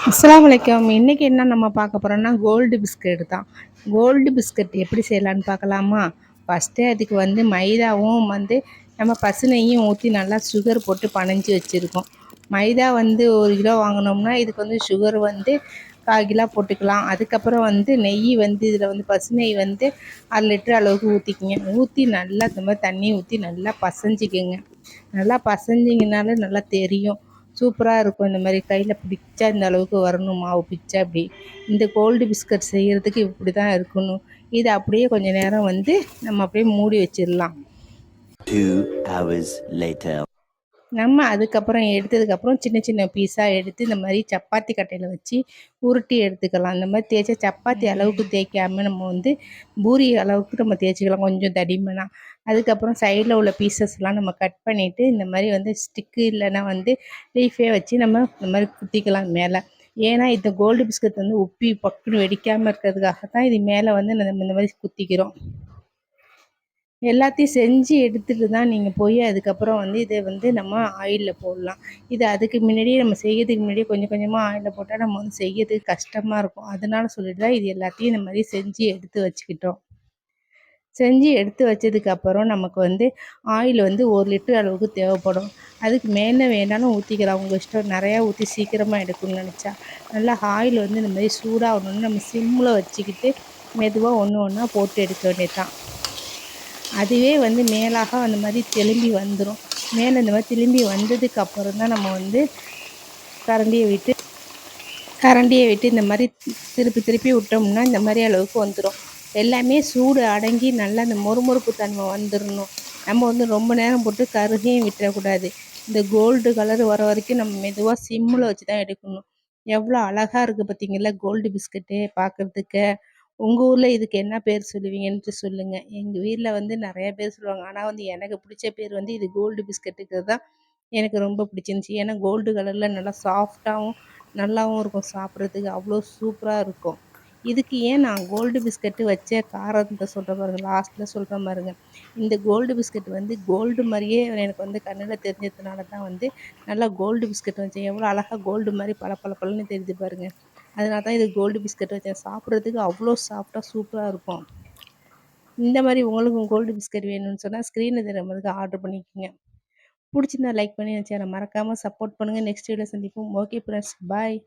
அஸ்ஸலாமு அலைக்கும். இன்னைக்கு என்ன நம்ம பார்க்க போறோம்னா கோல்டு பிஸ்கட் தான். கோல்டு பிஸ்கட் எப்படி செய்யலான்னு பார்க்கலாமா? ஃபஸ்ட்டு அதுக்கு மைதாவும் நம்ம பசுநெய்யும் ஊற்றி நல்லா சுகர் போட்டு பனைஞ்சு வச்சுருக்கோம். மைதா 1 கிலோ வாங்கினோம்னா இதுக்கு சுகர் 1/4 கிலோ போட்டுக்கலாம். அதுக்கப்புறம் நெய் இதில் பசுநெய் 1/2 லிட்டர் அளவுக்கு ஊற்றிக்கிங்க. ஊற்றி நல்லா இந்த மாதிரி தண்ணி ஊற்றி நல்லா பசைஞ்சிக்கங்க. நல்லா பசைஞ்சிங்கனாலே நல்லா தெரியும். சூப்பராக இருக்கும். இந்த மாதிரி கையில் பிடிச்சா இந்த அளவுக்கு வரணும், மாவு பிச்சா இப்படி. இந்த கோல்டு பிஸ்கட் செய்கிறதுக்கு இப்படி தான் இருக்கணும். இது அப்படியே கொஞ்சம் நேரம் நம்ம அப்படியே மூடி வச்சிடலாம். 2 hours later. நம்ம அதுக்கப்புறம் எடுத்ததுக்கப்புறம் சின்ன சின்ன பீஸாக எடுத்து இந்த மாதிரி சப்பாத்தி கட்டையில் வச்சு உருட்டி எடுத்துக்கலாம். இந்த மாதிரி தேய்ச்சா சப்பாத்தி அளவுக்கு தேய்க்காமல் நம்ம பூரி அளவுக்கு நம்ம தேய்ச்சிக்கலாம், கொஞ்சம் தடிமனாக. அதுக்கப்புறம் சைடில் உள்ள பீசஸ்லாம் நம்ம கட் பண்ணிவிட்டு இந்த மாதிரி ஸ்டிக்கு இல்லைன்னா லீஃபே வச்சு நம்ம இந்த மாதிரி குத்திக்கலாம் மேலே. ஏன்னா இந்த கோல்டு பிஸ்கட் உப்பி பக்குன்னு வெடிக்காமல் இருக்கிறதுக்காக தான் இது மேலே நம்ம இந்த மாதிரி குத்திக்கிறோம். எல்லாத்தையும் செஞ்சு எடுத்துட்டு தான் நீங்கள் போய் அதுக்கப்புறம் இதை நம்ம ஆயிலில் போடலாம். இது அதுக்கு முன்னாடியே நம்ம செய்யறதுக்கு முன்னாடியே கொஞ்சம் கொஞ்சமாக ஆயிலில் போட்டால் நம்ம செய்யறதுக்கு கஷ்டமாக இருக்கும். அதனால சொல்லிட்டு தான் இது எல்லாத்தையும் இந்த மாதிரி செஞ்சு எடுத்து வச்சுக்கிட்டோம். செஞ்சு எடுத்து வச்சதுக்கப்புறம் நமக்கு ஆயில் 1 லிட்டர் அளவுக்கு தேவைப்படும். அதுக்கு மேலே வேணாலும் ஊற்றிக்கலாம், உங்கள் இஷ்டம். நிறையா ஊற்றி சீக்கிரமாக எடுக்கணும்னு நினச்சா. நல்லா ஆயில் இந்த மாதிரி சூடாகணுன்னு நம்ம சிம்மில் வச்சுக்கிட்டு மெதுவாக ஒன்று ஒன்றா போட்டு எடுக்க வேண்டியது தான். அதுவே மேலாக அந்த மாதிரி திரும்பி வந்துடும். மேலே இந்த மாதிரி திரும்பி வந்ததுக்கு அப்புறம் தான் நம்ம கரண்டியை விட்டு இந்த மாதிரி திருப்பி திருப்பி விட்டோம்னா இந்த மாதிரி அளவுக்கு வந்துடும். எல்லாமே சூடு அடங்கி நல்லா அந்த மொறுமொறுப்பு தன்மை வந்துடணும். நம்ம ரொம்ப நேரம் போட்டு கருகையும் விட்டுறக்கூடாது. இந்த கோல்டு கலர் வர வரைக்கும் நம்ம மெதுவாக சிம்மில் வச்சு தான் எடுக்கணும். எவ்வளோ அழகாக இருக்குது பார்த்தீங்களா கோல்டு பிஸ்கட்டு பார்க்குறதுக்கு. உங்கள் ஊரில் இதுக்கு என்ன பேர் சொல்லுவீங்கன்ட்டு சொல்லுங்கள். எங்கள் வீட்டில் நிறைய பேர் சொல்லுவாங்க. ஆனால் எனக்கு பிடிச்ச பேர் இது கோல்டு பிஸ்கட்டுக்கு தான் எனக்கு ரொம்ப பிடிச்சிருந்துச்சி. ஏன்னா கோல்டு கலரில் நல்லா சாஃப்டாகவும் நல்லாவும் இருக்கும், சாப்பிட்றதுக்கு அவ்வளோ சூப்பராக இருக்கும். இதுக்கு ஏன் நான் கோல்டு பிஸ்கட்டு வச்ச காரணத்தை சொல்கிறேன் பாருங்க, லாஸ்ட்டில் சொல்கிறேன் பாருங்க. இந்த கோல்டு பிஸ்கட் கோல்டு மாதிரியே எனக்கு கண்ணில் தெரிஞ்சதுனால தான் நல்லா கோல்டு பிஸ்கட் வச்சேன். எவ்வளோ அழகாக கோல்டு மாதிரி பளபளன்னு தெரியுது பாருங்கள். அதனால தான் இது கோல்டு பிஸ்கட் வச்சேன். சாப்பிட்றதுக்கு அவ்வளோ சாஃப்டாக சூப்பராக இருக்கும். இந்த மாதிரி உங்களுக்கும் கோல்டு பிஸ்கட் வேணும்னு சொன்னால் ஸ்க்ரீனில் தெரிகிற மாதிரி ஆர்டர் பண்ணிக்கோங்க. பிடிச்சிருந்தா லைக் பண்ணி என் சேனலை மறக்காமல் சப்போர்ட் பண்ணுங்கள். நெக்ஸ்ட் வீடியோவில் சந்திப்போம். ஓகே ஃப்ரெண்ட்ஸ், பாய்.